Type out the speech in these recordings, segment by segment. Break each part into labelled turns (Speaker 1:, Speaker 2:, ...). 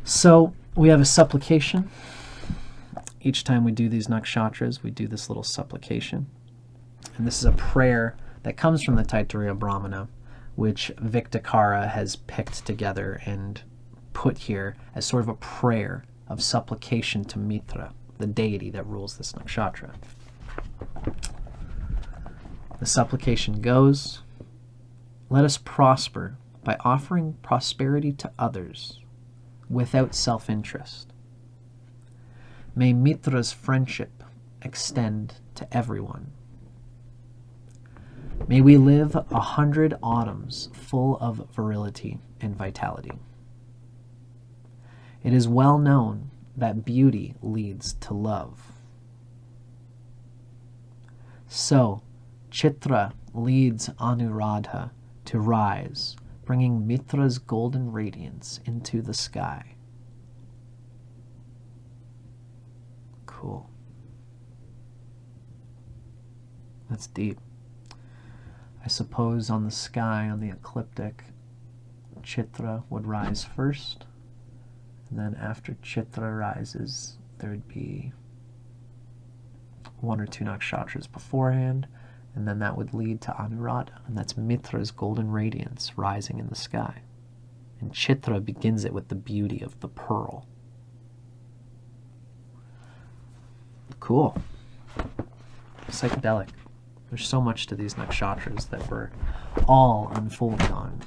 Speaker 1: So we have a supplication. Each time we do these nakshatras, we do this little supplication. And this is a prayer that comes from the Taittiriya Brahmana, which Dicara has picked together and put here as sort of a prayer of supplication to Mitra, the deity that rules this nakshatra. The supplication goes, "Let us prosper by offering prosperity to others without self-interest. May Mitra's friendship extend to everyone. May we live 100 autumns full of virility and vitality. It is well known that beauty leads to love. So, Chitra leads Anuradha to rise, bringing Mitra's golden radiance into the sky." Cool. That's deep. I suppose on the sky, on the ecliptic, Chitra would rise first, and then after Chitra rises, there would be one or two nakshatras beforehand, and then that would lead to Anuradha, and that's Mitra's golden radiance rising in the sky. And Chitra begins it with the beauty of the pearl. Cool. Psychedelic. There's so much to these nakshatras that we're all unfolding on,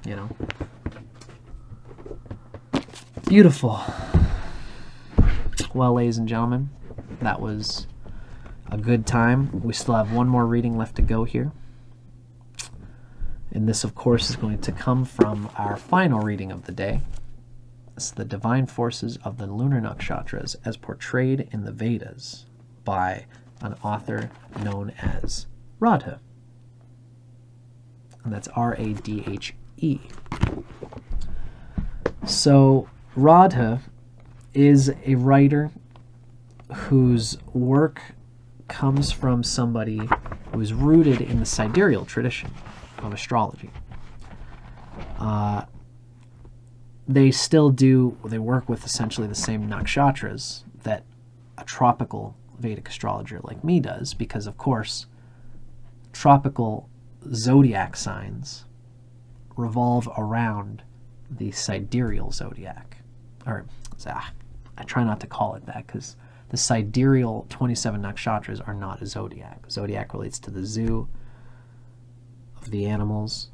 Speaker 1: you know. Beautiful. Well, ladies and gentlemen, that was a good time. We still have one more reading left to go here. And this, of course, is going to come from our final reading of the day. It's the divine forces of the lunar nakshatras as portrayed in the Vedas by an author known as Radhe. And that's R-A-D-H-E. So Radhe is a writer whose work comes from somebody who is rooted in the sidereal tradition of astrology. They work with essentially the same nakshatras that a tropical Vedic astrologer like me does, because of course tropical zodiac signs revolve around the sidereal zodiac. I try not to call it that, because the sidereal 27 nakshatras are not a zodiac. Zodiac relates to the zoo of the animals.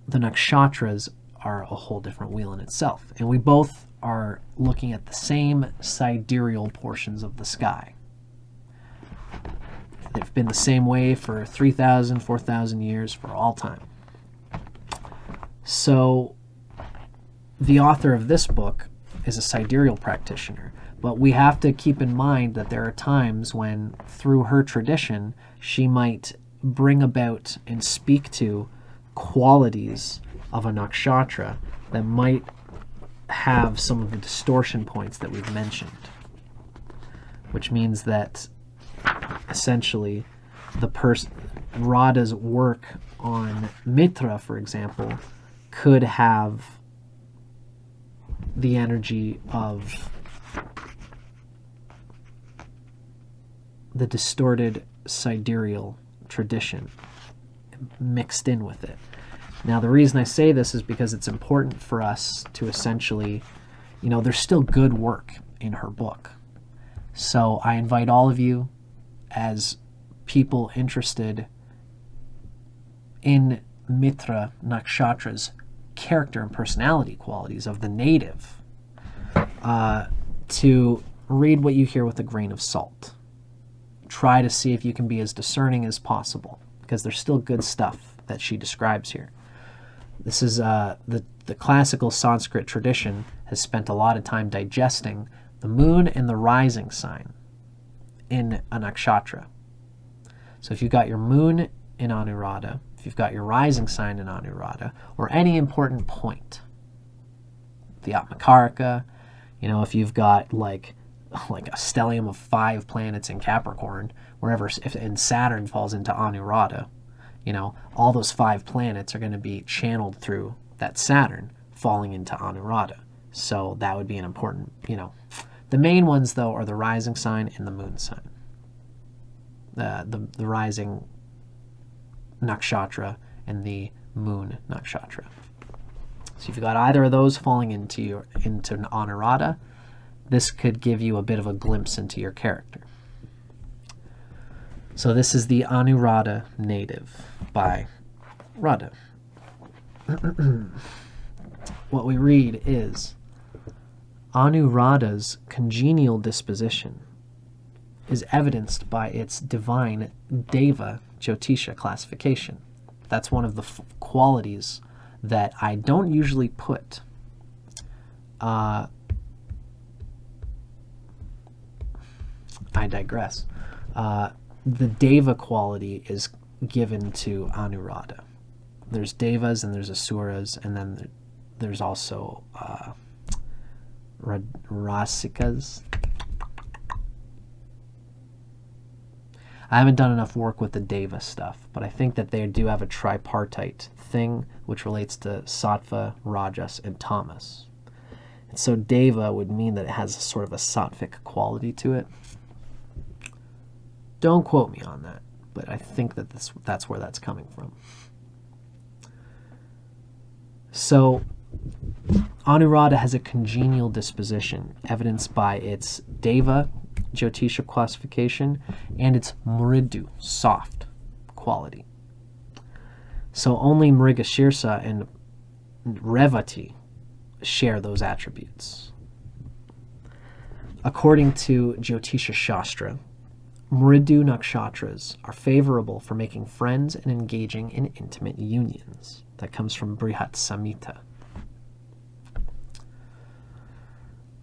Speaker 1: The nakshatras are a whole different wheel in itself, and we both are looking at the same sidereal portions of the sky. They've been the same way for 3,000, 4,000 years, for all time. So the author of this book is a sidereal practitioner, but we have to keep in mind that there are times when, through her tradition, she might bring about and speak to qualities of a nakshatra that might have some of the distortion points that we've mentioned, which means that essentially Radha's work on Mitra, for example, could have the energy of the distorted sidereal tradition mixed in with it. Now, the reason I say this is because it's important for us to essentially, there's still good work in her book. So I invite all of you, as people interested in Mitra Nakshatra's character and personality qualities of the native, to read what you hear with a grain of salt. Try to see if you can be as discerning as possible, because there's still good stuff that she describes here. This is the classical Sanskrit tradition has spent a lot of time digesting the moon and the rising sign in a nakshatra. So if you've got your moon in Anuradha, if you've got your rising sign in Anuradha, or any important point, the Atmakaraka, if you've got like a stellium of 5 planets in Capricorn, and Saturn falls into Anuradha, all those 5 planets are going to be channeled through that Saturn falling into Anuradha. So that would be an important, The main ones, though, are the rising sign and the moon sign. The rising nakshatra and the moon nakshatra. So if you've got either of those falling into an Anuradha, this could give you a bit of a glimpse into your character. So this is the Anuradha native by Radhe. What we read is, Anuradha's congenial disposition is evidenced by its divine Deva Jyotisha classification. That's one of the qualities that I don't usually put. I digress. The Deva quality is given to Anuradha. There's Devas and there's Asuras, and then there's also Rasikas. I haven't done enough work with the Deva stuff, but I think that they do have a tripartite thing which relates to Sattva, Rajas, and Tamas. And so Deva would mean that it has a sort of a sattvic quality to it. Don't quote me on that, but I think that that's where that's coming from. So Anuradha has a congenial disposition, evidenced by its Deva Jyotisha classification and its Mridu, soft quality. So only Mrigashirsa and Revati share those attributes. According to Jyotisha Shastra, Mridu Nakshatras are favorable for making friends and engaging in intimate unions. That comes from Brihat Samhita.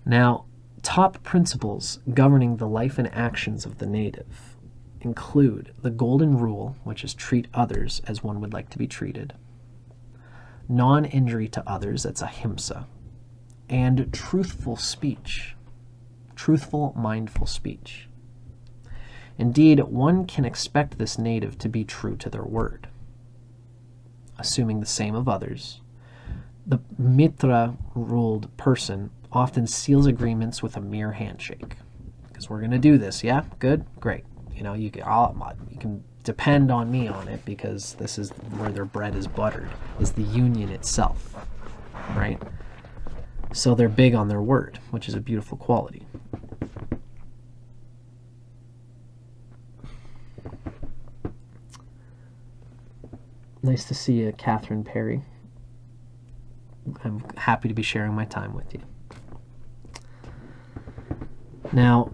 Speaker 1: Now, top principles governing the life and actions of the native include the golden rule, which is treat others as one would like to be treated, non-injury to others, that's ahimsa, and truthful speech, truthful, mindful speech. Indeed, one can expect this native to be true to their word, assuming the same of others. The Mitra-ruled person often seals agreements with a mere handshake. Because we're going to do this, yeah? Good? Great. You can depend on me on it, because this is where their bread is buttered, is the union itself, right? So they're big on their word, which is a beautiful quality. Nice to see you, Catherine Perry. I'm happy to be sharing my time with you. Now,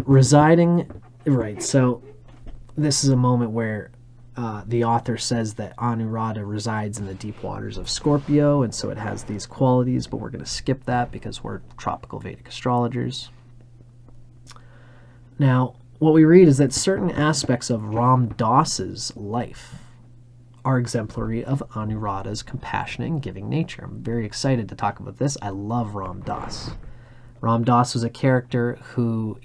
Speaker 1: so this is a moment where the author says that Anuradha resides in the deep waters of Scorpio, and so it has these qualities, but we're going to skip that because we're tropical Vedic astrologers. Now, what we read is that certain aspects of Ram Dass's life are exemplary of Anuradha's compassionate and giving nature. I'm very excited to talk about this. I love Ram Dass. Ram Dass was a character who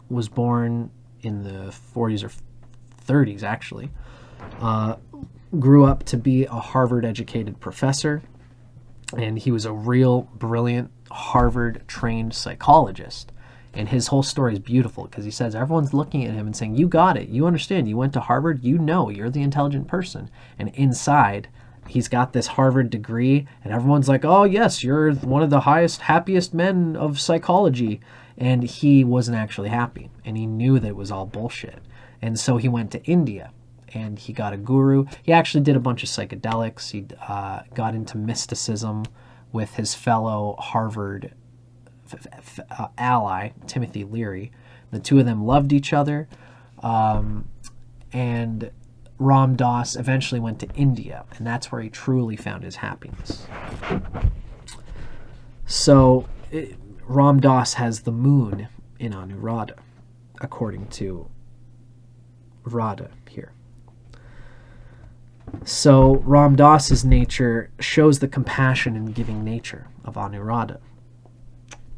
Speaker 1: was born in the 40s or 30s, actually. Grew up to be a Harvard-educated professor, and he was a real brilliant Harvard-trained psychologist. And his whole story is beautiful because he says everyone's looking at him and saying, you got it, you understand, you went to Harvard, you're the intelligent person. And inside, he's got this Harvard degree, and everyone's like, oh yes, you're one of the happiest men of psychology. And he wasn't actually happy, and he knew that it was all bullshit. And so he went to India, and he got a guru. He actually did a bunch of psychedelics. He got into mysticism with his fellow Harvard ally, Timothy Leary. The two of them loved each other, and Ram Dass eventually went to India, and that's where he truly found his happiness. So Ram Dass has the moon in Anuradha, according to Radhe here. So Ram Dass's nature shows the compassion and giving nature of Anuradha.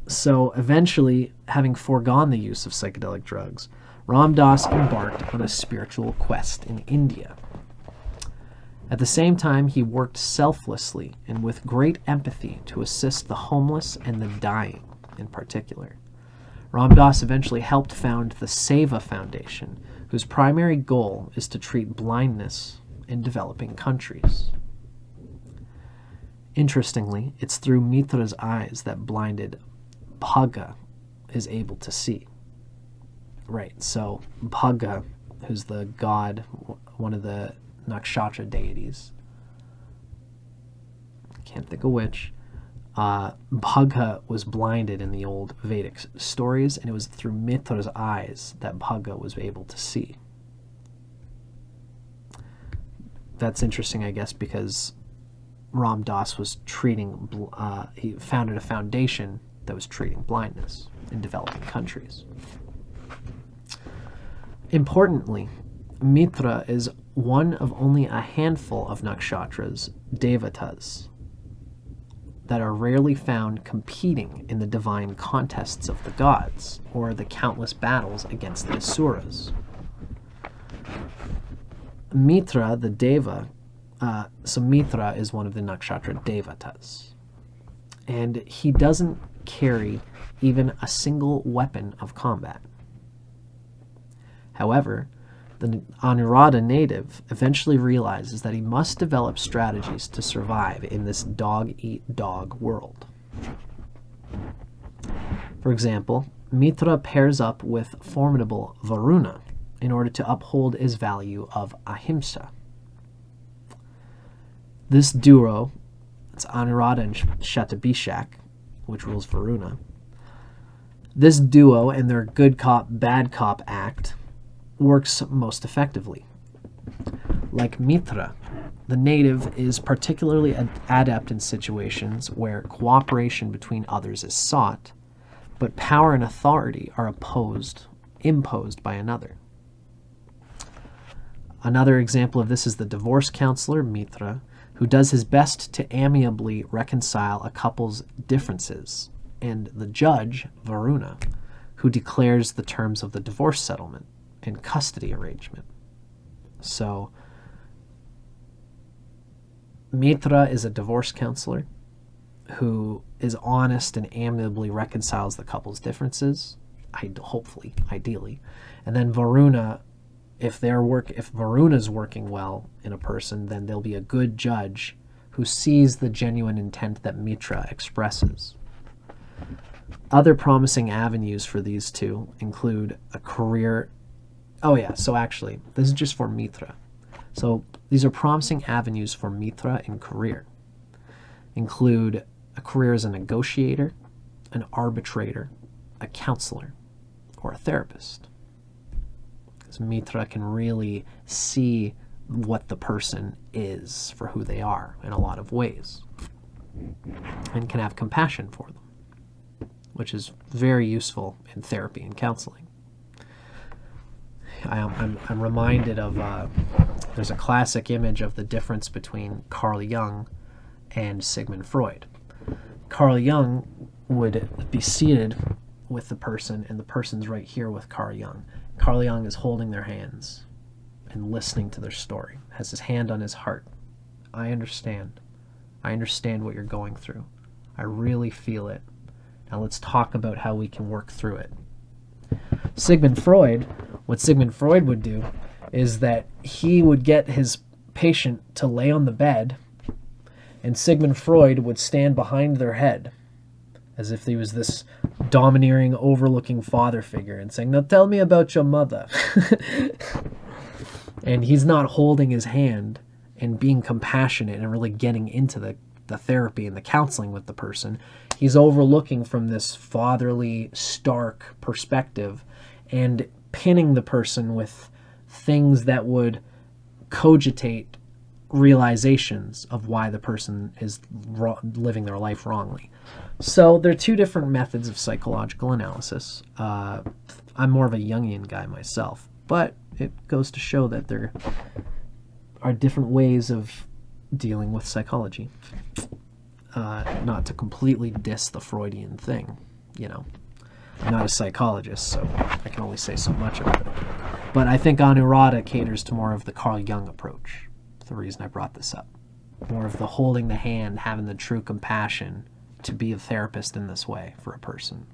Speaker 1: So eventually, having foregone the use of psychedelic drugs, Ram Dass embarked on a spiritual quest in India. At the same time, he worked selflessly and with great empathy to assist the homeless and the dying in particular. Ram Dass eventually helped found the Seva Foundation, whose primary goal is to treat blindness in developing countries. Interestingly, it's through Mitra's eyes that blinded Bhaga is able to see. Right, so Bhaga, who's the god, one of the Nakshatra deities, I can't think of which, Bhaga was blinded in the old Vedic stories, and it was through Mitra's eyes that Bhaga was able to see. That's interesting, I guess, because Ram Dass was treating, he founded a foundation that was treating blindness in developing countries. Importantly, Mitra is one of only a handful of nakshatras, devatas, that are rarely found competing in the divine contests of the gods or the countless battles against the asuras. Mitra, the deva, so Mitra is one of the nakshatra devatas, and he doesn't carry even a single weapon of combat. However, the Anuradha native eventually realizes that he must develop strategies to survive in this dog-eat-dog world. For example, Mitra pairs up with formidable Varuna in order to uphold his value of ahimsa. This duo, it's Anuradha and Shatabhishek, which rules Varuna. This duo and their good cop, bad cop act works most effectively. Like Mitra, the native is particularly adept in situations where cooperation between others is sought, but power and authority are imposed by another. Another example of this is the divorce counselor, Mitra, who does his best to amiably reconcile a couple's differences, and the judge, Varuna, who declares the terms of the divorce settlement and custody arrangement. So, Mitra is a divorce counselor who is honest and amiably reconciles the couple's differences, hopefully, ideally. And then Varuna, if Varuna's working well in a person, then there'll be a good judge who sees the genuine intent that Mitra expresses. Other promising avenues for these two include a career. Oh yeah, so actually, this is just for Mitra. So these are promising avenues for Mitra in career. Include a career as a negotiator, an arbitrator, a counselor, or a therapist. Because Mitra can really see what the person is for who they are in a lot of ways, and can have compassion for them, which is very useful in therapy and counseling. I'm reminded of, there's a classic image of the difference between Carl Jung and Sigmund Freud. Carl Jung would be seated with the person, and the person's right here with Carl Jung. Carl Jung is holding their hands and listening to their story, has his hand on his heart. I understand. I understand what you're going through. I really feel it. Now let's talk about how we can work through it. What Sigmund Freud would do is that he would get his patient to lay on the bed, and Sigmund Freud would stand behind their head as if he was this domineering, overlooking father figure and saying, "Now tell me about your mother." And he's not holding his hand and being compassionate and really getting into the therapy and the counseling with the person. He's overlooking from this fatherly, stark perspective and pinning the person with things that would cogitate realizations of why the person is living their life wrongly. So there are two different methods of psychological analysis. I'm more of a Jungian guy myself, but it goes to show that there are different ways of dealing with psychology. Not to completely diss the Freudian thing, you know. I'm not a psychologist, so I can only say so much about it. But I think Anuradha caters to more of the Carl Jung approach the reason I brought this up. More of the holding the hand, having the true compassion to be a therapist in this way for a person.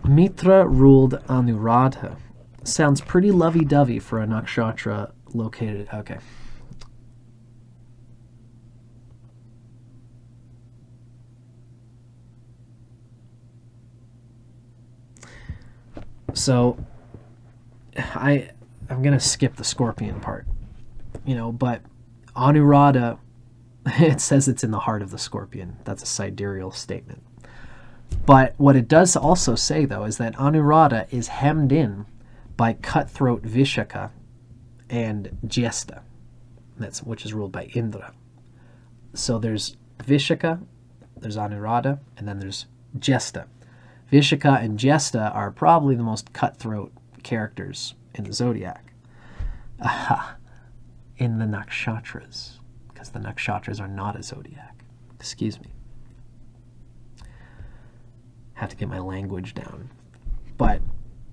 Speaker 1: Mitra ruled Anuradha. Sounds pretty lovey-dovey for a nakshatra located... Okay. So, I'm going to skip the scorpion part, but Anuradha, it says it's in the heart of the scorpion. That's a sidereal statement. But what it does also say, though, is that Anuradha is hemmed in by cutthroat Vishaka and Jyesta, which is ruled by Indra. So there's Vishaka, there's Anuradha, and then there's Jyesta. Vishaka and Jyesta are probably the most cutthroat characters in the zodiac. Aha. In the nakshatras, because the nakshatras are not a zodiac. Excuse me. Have to get my language down. But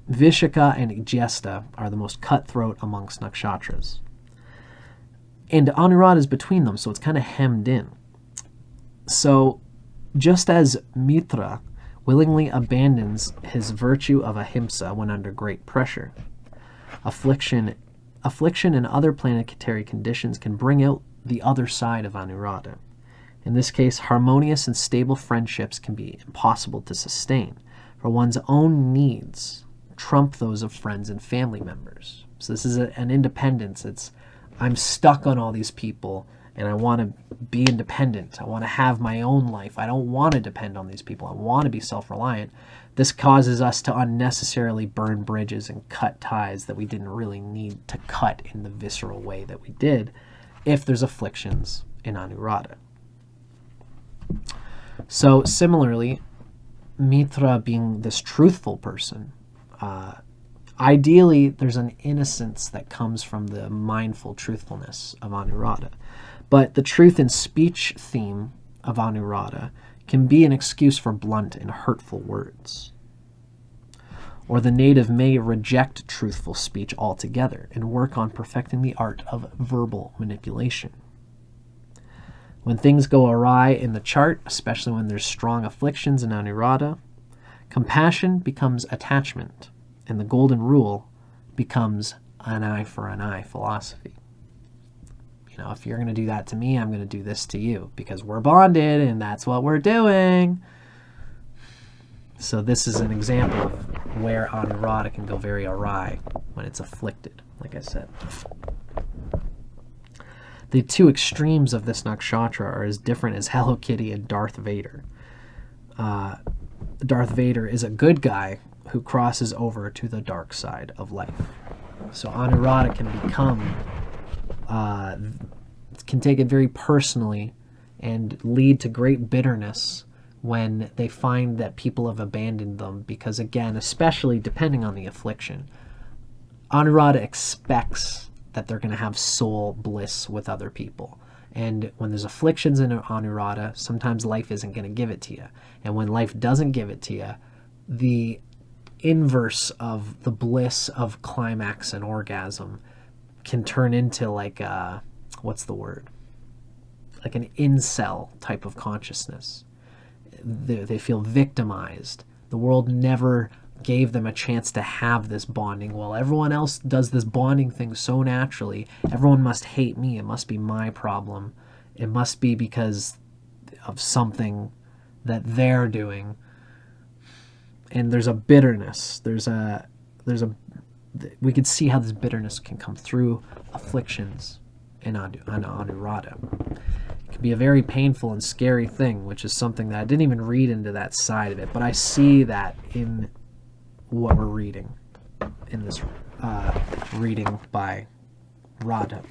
Speaker 1: Vishaka and Jyesta are the most cutthroat amongst nakshatras. And Anuradha is between them, so it's kind of hemmed in. So just as Mitra willingly abandons his virtue of ahimsa when under great pressure, affliction and other planetary conditions can bring out the other side of Anuradha. In this case, harmonious and stable friendships can be impossible to sustain, for one's own needs trump those of friends and family members. So this is an independence. I'm stuck on all these people, and I want to be independent. I want to have my own life. I don't want to depend on these people. I want to be self-reliant. This causes us to unnecessarily burn bridges and cut ties that we didn't really need to cut in the visceral way that we did if there's afflictions in Anuradha. So similarly, Mitra being this truthful person, ideally there's an innocence that comes from the mindful truthfulness of Anuradha. But the truth in speech theme of Anuradha can be an excuse for blunt and hurtful words. Or the native may reject truthful speech altogether and work on perfecting the art of verbal manipulation. When things go awry in the chart, especially when there's strong afflictions in Anuradha, compassion becomes attachment, and the golden rule becomes an eye for an eye philosophy. If you're going to do that to me, I'm going to do this to you because we're bonded and that's what we're doing. So this is an example of where Anuradha can go very awry when it's afflicted, like I said. The two extremes of this nakshatra are as different as Hello Kitty and Darth Vader. Darth Vader is a good guy who crosses over to the dark side of life. So Anuradha can become... can take it very personally and lead to great bitterness when they find that people have abandoned them because, again, especially depending on the affliction, Anuradha expects that they're going to have soul bliss with other people. And when there's afflictions in Anuradha, sometimes life isn't going to give it to you. And when life doesn't give it to you, the inverse of the bliss of climax and orgasm can turn into like a, what's the word? Like an incel type of consciousness. They feel victimized. The world never gave them a chance to have this bonding. While everyone else does this bonding thing so naturally, everyone must hate me. It must be my problem. It must be because of something that they're doing. And there's a bitterness. We could see how this bitterness can come through afflictions in Anuradha. It can be a very painful and scary thing, which is something that I didn't even read into that side of it, but I see that in what we're reading in this reading by Radhe.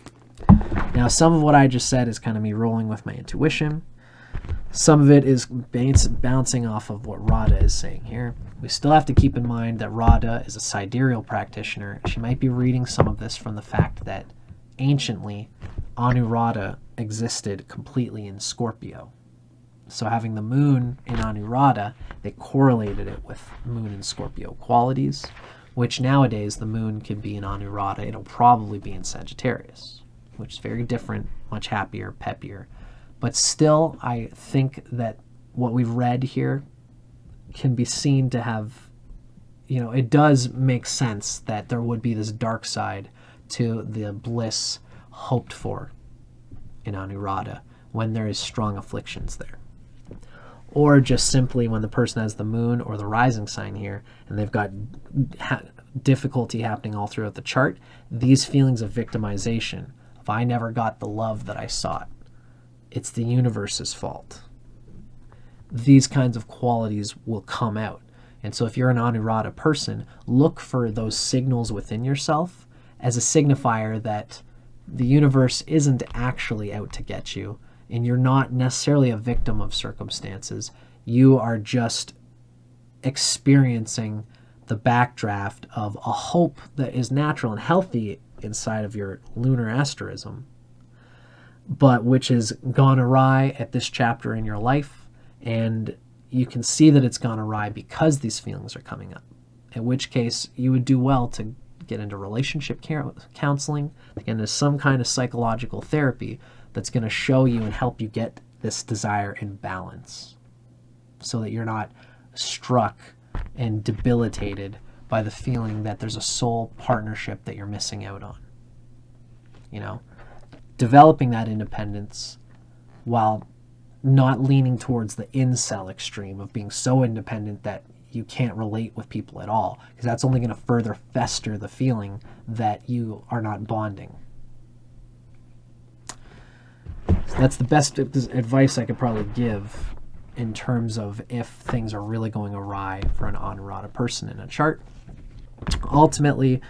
Speaker 1: Now, some of what I just said is kind of me rolling with my intuition. Some of it is bouncing off of what Radhe is saying here. We still have to keep in mind that Radhe is a sidereal practitioner. She might be reading some of this from the fact that anciently Anuradha existed completely in Scorpio. So having the moon in Anuradha, they correlated it with moon and Scorpio qualities. which nowadays the moon can be in Anuradha. It'll probably be in Sagittarius, which is very different, much happier, peppier. But still, I think that what we've read here can be seen to have, it does make sense that there would be this dark side to the bliss hoped for in Anuradha when there is strong afflictions there. Or just simply when the person has the moon or the rising sign here and they've got difficulty happening all throughout the chart, these feelings of victimization, if I never got the love that I sought, it's the universe's fault. These kinds of qualities will come out. And so if you're an Anuradha person, look for those signals within yourself as a signifier that the universe isn't actually out to get you, and you're not necessarily a victim of circumstances. You are just experiencing the backdraft of a hope that is natural and healthy inside of your lunar asterism, but which has gone awry at this chapter in your life, and you can see that it's gone awry because these feelings are coming up, in which case you would do well to get into relationship counseling, to get into some kind of psychological therapy that's going to show you and help you get this desire in balance so that you're not struck and debilitated by the feeling that there's a soul partnership that you're missing out on. Developing that independence while not leaning towards the incel extreme of being so independent that you can't relate with people at all, because that's only going to further fester the feeling that you are not bonding. So that's the best advice I could probably give in terms of if things are really going awry for an Anuradha person in a chart. Ultimately,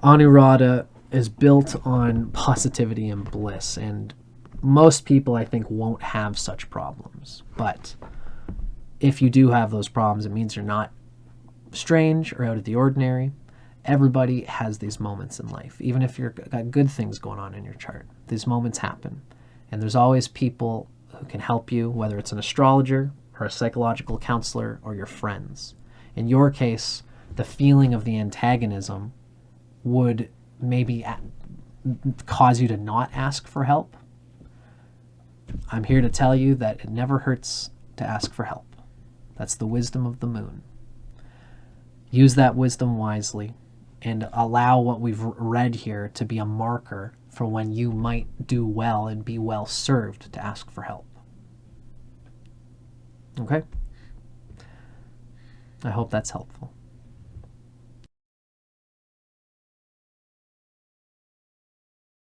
Speaker 1: Anuradha is built on positivity and bliss, and most people, I think, won't have such problems. But if you do have those problems, it means you're not strange or out of the ordinary. Everybody has these moments in life. Even if you've got good things going on in your chart, these moments happen. And there's always people who can help you, whether it's an astrologer or a psychological counselor or your friends. In your case, the feeling of the antagonism would maybe cause you to not ask for help. I'm here to tell you that it never hurts to ask for help. That's the wisdom of the moon. Use that wisdom wisely and allow what we've read here to be a marker for when you might do well and be well served to ask for help. Okay? I hope that's helpful.